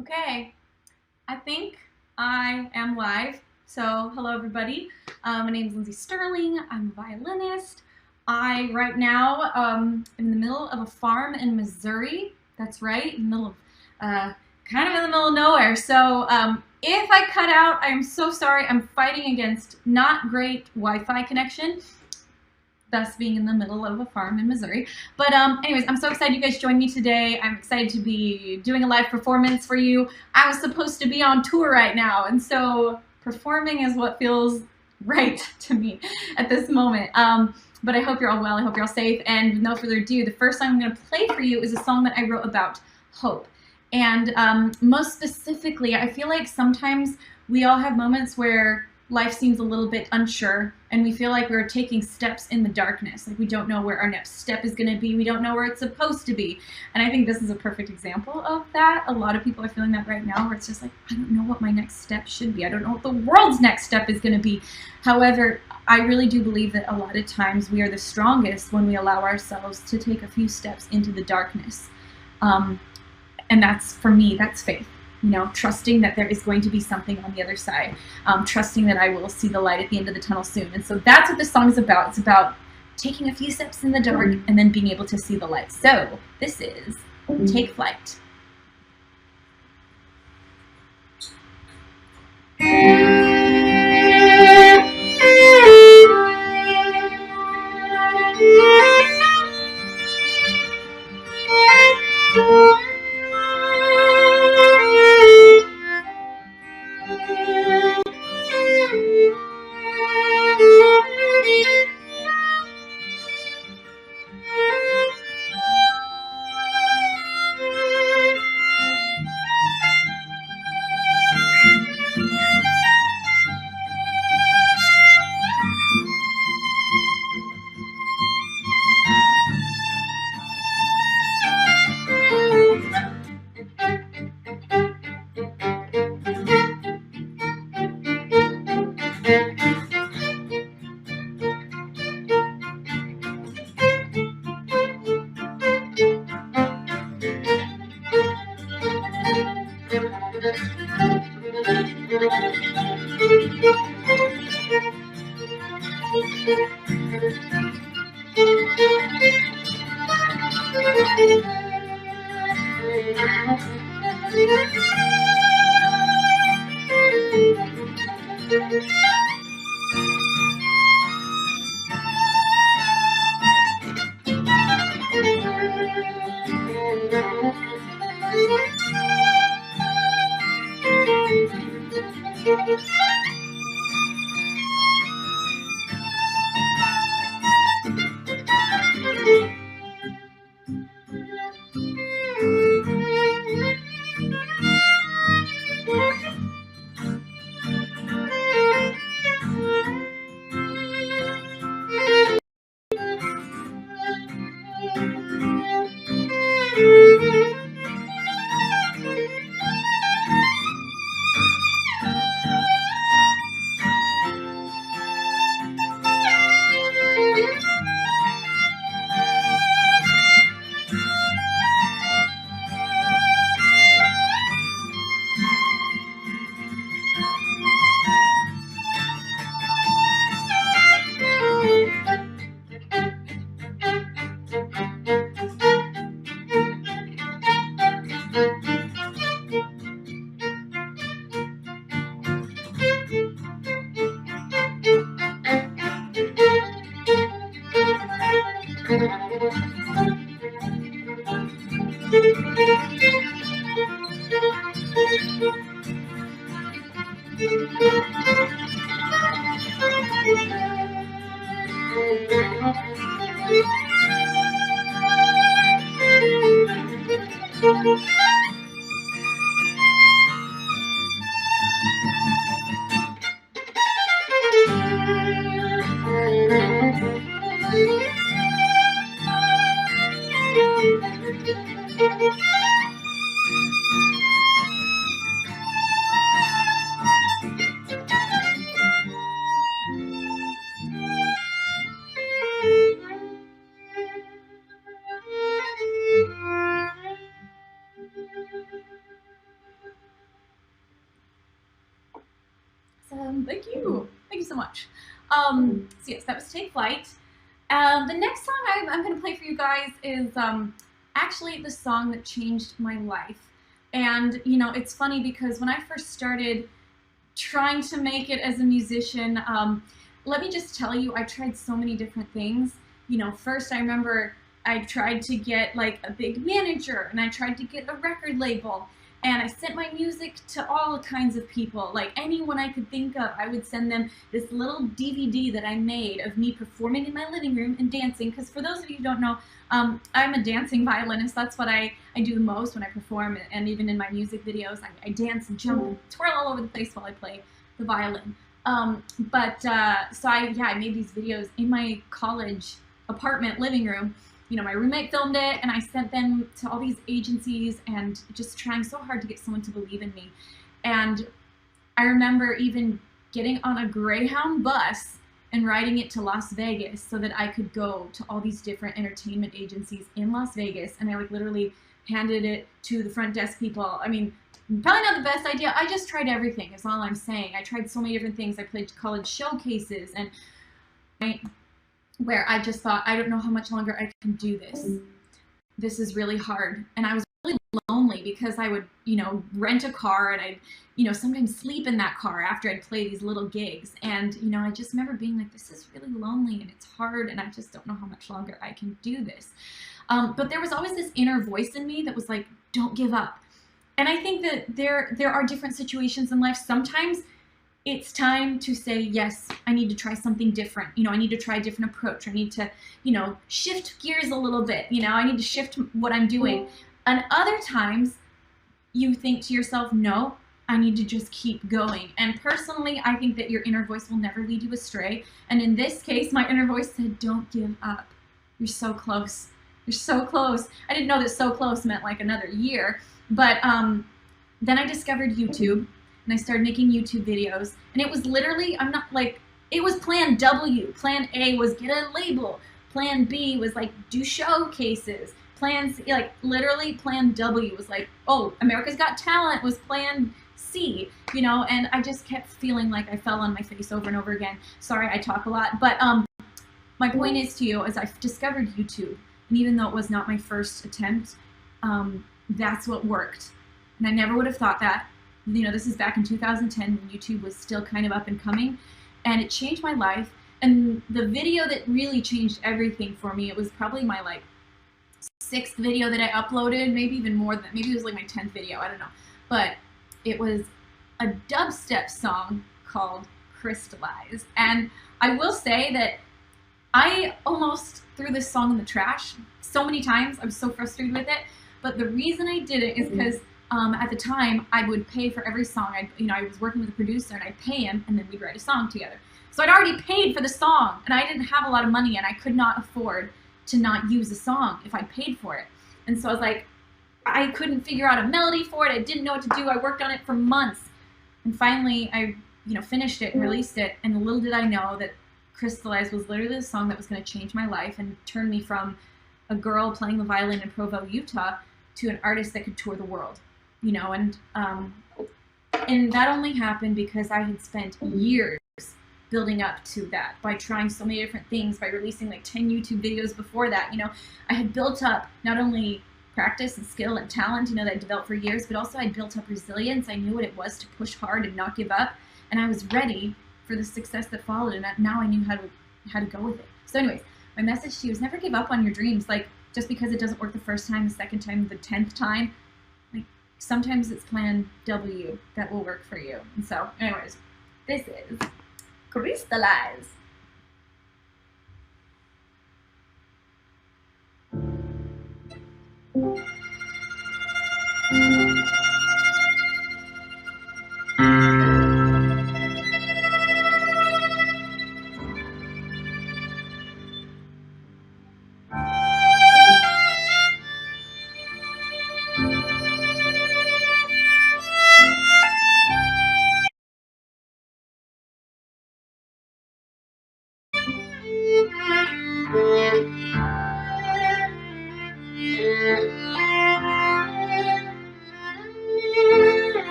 Okay, I think I am live. So, hello everybody. My name is Lindsey Stirling. I'm a violinist. I right now am in the middle of a farm in Missouri. That's right, in the middle of kind of in the middle of nowhere. So, if I cut out, I am so sorry. I'm fighting against not great Wi-Fi connection, thus being in the middle of a farm in Missouri. But anyways, I'm so excited you guys joined me today. I'm excited to be doing a live performance for you. I was supposed to be on tour right now, and so performing is what feels right to me at this moment. But I hope you're all well. I hope you're all safe. And with no further ado, the first song I'm going to play for you is a song that I wrote about hope. And most specifically, I feel like sometimes we all have moments where life seems a little bit unsure and we feel like we're taking steps in the darkness. Like we don't know where our next step is going to be. We don't know where it's supposed to be. And I think this is a perfect example of that. A lot of people are feeling that right now, where it's just like, I don't know what my next step should be. I don't know what the world's next step is going to be. However, I really do believe that a lot of times we are the strongest when we allow ourselves to take a few steps into the darkness. And that's, for me, that's faith. You know, trusting that there is going to be something on the other side, trusting that I will see the light at the end of the tunnel soon. And so that's what this song is about. It's about taking a few steps in the dark and then being able to see the light. So this is Take Flight. awesome. Thank you. Thank you so much. So yes, that was Take Flight. The next song I'm going to play for you guys is actually the song that changed my life. And, you know, it's funny because when I first started trying to make it as a musician, let me just tell you, I tried so many different things. You know, first I remember I tried to get like a big manager, and I tried to get a record label, and I sent my music to all kinds of people, like anyone I could think of. I would send them this little DVD that I made of me performing in my living room and dancing, because for those of you who don't know, I'm a dancing violinist. That's what I do the most when I perform, and even in my music videos, I dance and jump and twirl all over the place while I play the violin. So I made these videos in my college apartment living room. You know, my roommate filmed it, and I sent them to all these agencies and just trying so hard to get someone to believe in me. And I remember even getting on a Greyhound bus and riding it to Las Vegas so that I could go to all these different entertainment agencies in Las Vegas. And I like literally handed it to the front desk people. I mean, probably not the best idea. I just tried everything, is all I'm saying. I tried so many different things. I played college showcases, and where I just thought, I don't know how much longer I can do this. This is really hard. And I was really lonely because I would, you know, rent a car, and I'd, you know, sometimes sleep in that car after I'd play these little gigs. And, you know, I just remember being like, this is really lonely and it's hard, and I just don't know how much longer I can do this. But there was always this inner voice in me that was like, don't give up. And I think that there are different situations in life. Sometimes it's time to say, yes, I need to try something different. You know, I need to try a different approach. I need to, you know, shift gears a little bit. You know, I need to shift what I'm doing. And other times you think to yourself, no, I need to just keep going. And personally, I think that your inner voice will never lead you astray. And in this case, my inner voice said, don't give up. You're so close. You're so close. I didn't know that so close meant like another year. But then I discovered YouTube. And I started making YouTube videos, and it was literally, I'm not like, it was plan W. Plan A was get a label. Plan B was like do showcases. Plan C, like literally plan W was like, oh, America's Got Talent was plan C, you know, and I just kept feeling like I fell on my face over and over again. Sorry, I talk a lot, but my point is to you is I've discovered YouTube, and even though it was not my first attempt, that's what worked. And I never would have thought that. You know, this is back in 2010 when YouTube was still kind of up and coming, and it changed my life. And the video that really changed everything for me, it was probably my like 6th video that I uploaded, maybe even more than that. Maybe it was like my 10th video, I don't know. But it was a dubstep song called Crystallize. And I will say that I almost threw this song in the trash so many times. I was so frustrated with it. But the reason I did it is because at the time, I would pay for every song. I was working with a producer, and I'd pay him, and then we'd write a song together. So I'd already paid for the song, and I didn't have a lot of money, and I could not afford to not use a song if I paid for it. And so I was like, I couldn't figure out a melody for it. I didn't know what to do. I worked on it for months, and finally I, finished it and released it. And little did I know that Crystallize was literally the song that was going to change my life and turn me from a girl playing the violin in Provo, Utah, to an artist that could tour the world. You know, and that only happened because I had spent years building up to that by trying so many different things, by releasing like 10 YouTube videos before that. You know, I had built up not only practice and skill and talent, that I developed for years, but also I built up resilience. I knew what it was to push hard and not give up, and I was ready for the success that followed, and now I knew how to go with it. So anyways, my message to you is never give up on your dreams. Like, just because it doesn't work the first time, the second time, the 10th time, sometimes it's plan W that will work for you. And so, anyways, this is Crystallize.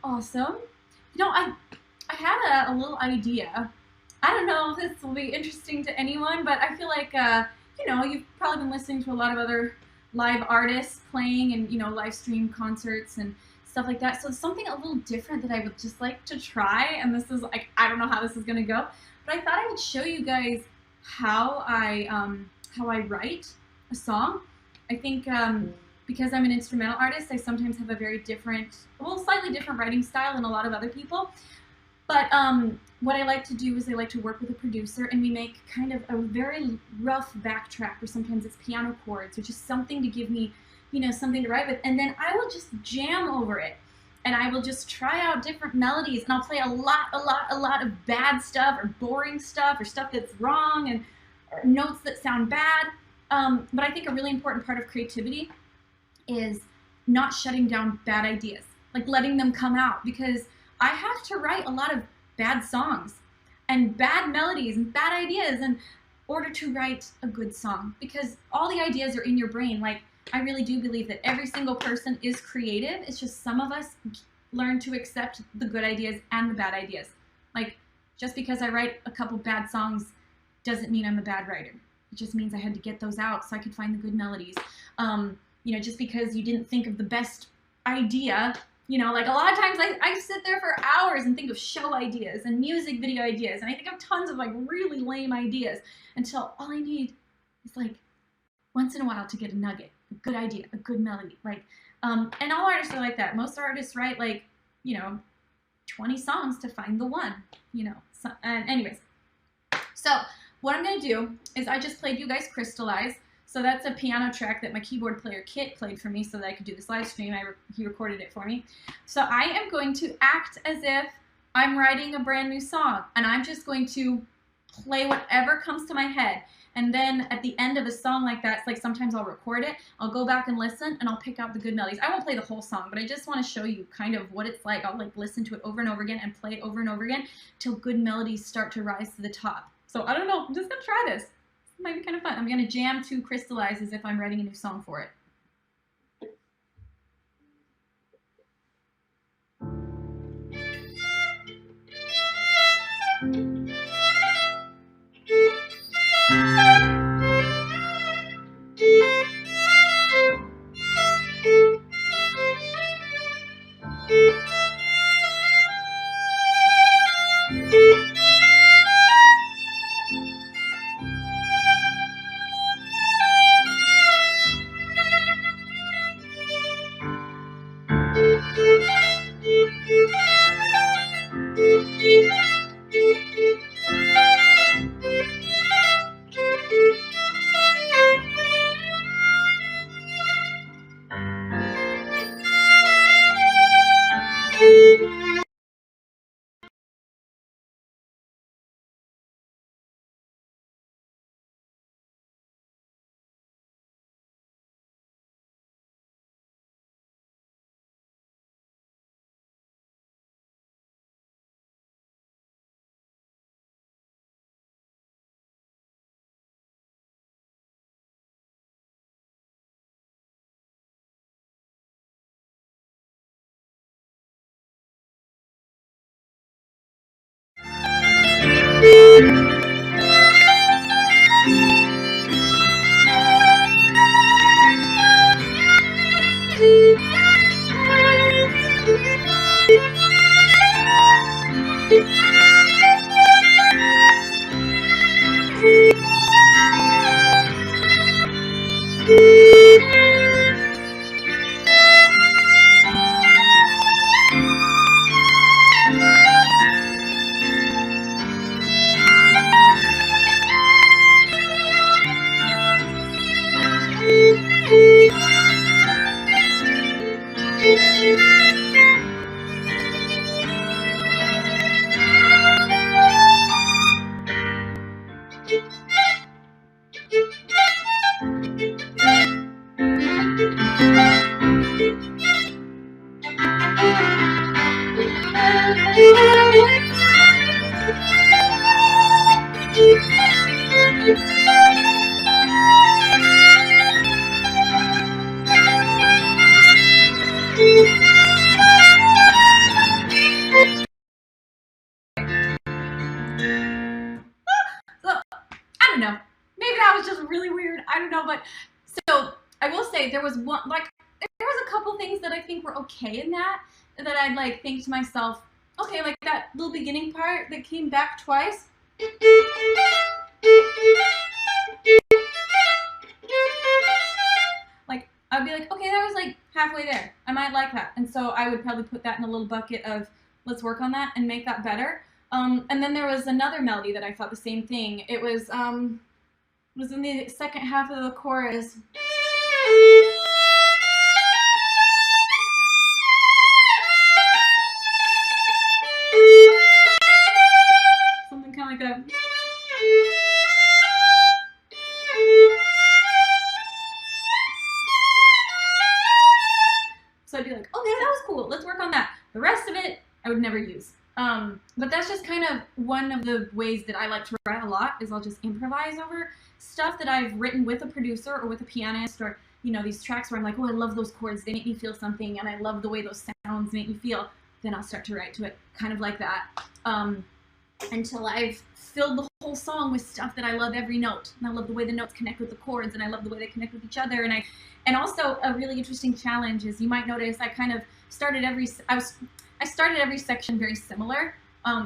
Awesome. You know, I had a little idea. I don't know if this will be interesting to anyone, but I feel like, you know, you've probably been listening to a lot of other live artists playing and, you know, live stream concerts and stuff like that. So something a little different that I would just like to try, and this is like, I don't know how this is going to go, but I thought I would show you guys how I write a song. I think because I'm an instrumental artist, I sometimes have a very different, well, slightly different writing style than a lot of other people. But what I like to do is I like to work with a producer, and we make kind of a very rough backtrack, or sometimes it's piano chords, or just something to give me, you know, something to write with. And then I will just jam over it, and I will just try out different melodies, and I'll play a lot of bad stuff, or boring stuff, or stuff that's wrong, and or notes that sound bad. But I think a really important part of creativity is not shutting down bad ideas, like letting them come out, because I have to write a lot of bad songs and bad melodies and bad ideas in order to write a good song, because all the ideas are in your brain. Like, I really do believe that every single person is creative. It's just some of us learn to accept the good ideas and the bad ideas. Like, just because I write a couple bad songs doesn't mean I'm a bad writer. It just means I had to get those out so I could find the good melodies. You know, just because you didn't think of the best idea, you know, like a lot of times I sit there for hours and think of show ideas and music video ideas, and I think of tons of like really lame ideas, until all I need is like once in a while to get a nugget, a good idea, a good melody. Like, and all artists are like that. Most artists write like, you know, 20 songs to find the one, you know. And anyways, so what I'm going to do is I just played you guys Crystallize. So that's a piano track that my keyboard player Kit played for me so that I could do this live stream. He recorded it for me. So I am going to act as if I'm writing a brand new song, and I'm just going to play whatever comes to my head. And then at the end of a song like that, it's like sometimes I'll record it, I'll go back and listen, and I'll pick out the good melodies. I won't play the whole song, but I just want to show you kind of what it's like. I'll like listen to it over and over again and play it over and over again till good melodies start to rise to the top. So I don't know, I'm just gonna try this. It might be kind of fun. I'm gonna jam to Crystallize as if I'm writing a new song for it. I don't know. Maybe that was just really weird. I don't know, but so I will say there was a couple things that I think were okay in that I'd like think to myself, okay, like that little beginning part that came back twice. Like I'd be like, okay, that was like halfway there. I might like that, and so I would probably put that in a little bucket of let's work on that and make that better. And then there was another melody that I thought the same thing. It was in the second half of the chorus. Something kind of like that. So I'd be like, okay, that was cool. Let's work on that. The rest of it, I would never use. But that's just kind of one of the ways that I like to write a lot is I'll just improvise over stuff that I've written with a producer or with a pianist or, you know, these tracks where I'm like, oh, I love those chords. They make me feel something and I love the way those sounds make me feel. Then I'll start to write to it kind of like that until I've filled the whole song with stuff that I love every note. And I love the way the notes connect with the chords and I love the way they connect with each other. And also a really interesting challenge is you might notice I kind of started I started every section very similar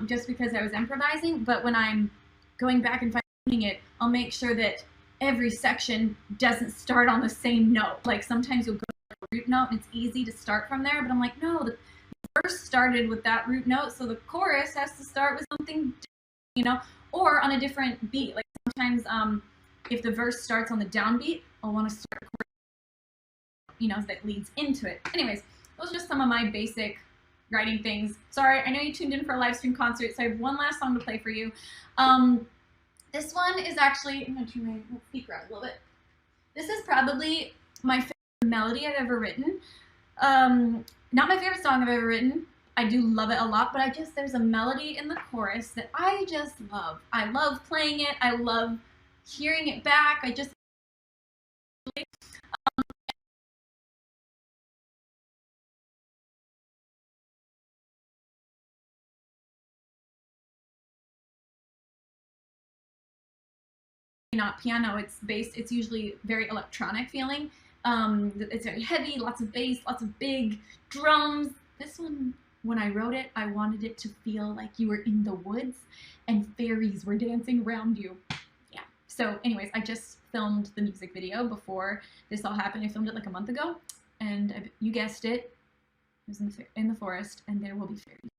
just because I was improvising, but when I'm going back and finding it, I'll make sure that every section doesn't start on the same note. Like sometimes you'll go to a root note and it's easy to start from there, but I'm like, no, the verse started with that root note, so the chorus has to start with something different, you know, or on a different beat. Like sometimes if the verse starts on the downbeat, I'll want to start a chorus, you know, that leads into it. Anyways, those are just some of my basic writing things. Sorry, I know you tuned in for a live stream concert, so I have one last song to play for you. This one is actually, I'm going to turn my speaker out a little bit. This is probably my favorite melody I've ever written. Not my favorite song I've ever written. I do love it a lot, but there's a melody in the chorus that I just love. I love playing it. I love hearing it back. I just not piano, it's bass. It's usually very electronic feeling. It's very heavy, lots of bass, lots of big drums. This one, when I wrote it, I wanted it to feel like you were in the woods and fairies were dancing around you. Yeah. So anyways, I just filmed the music video before this all happened. I filmed it like a month ago, and you guessed it, it was in the forest, and there will be fairies.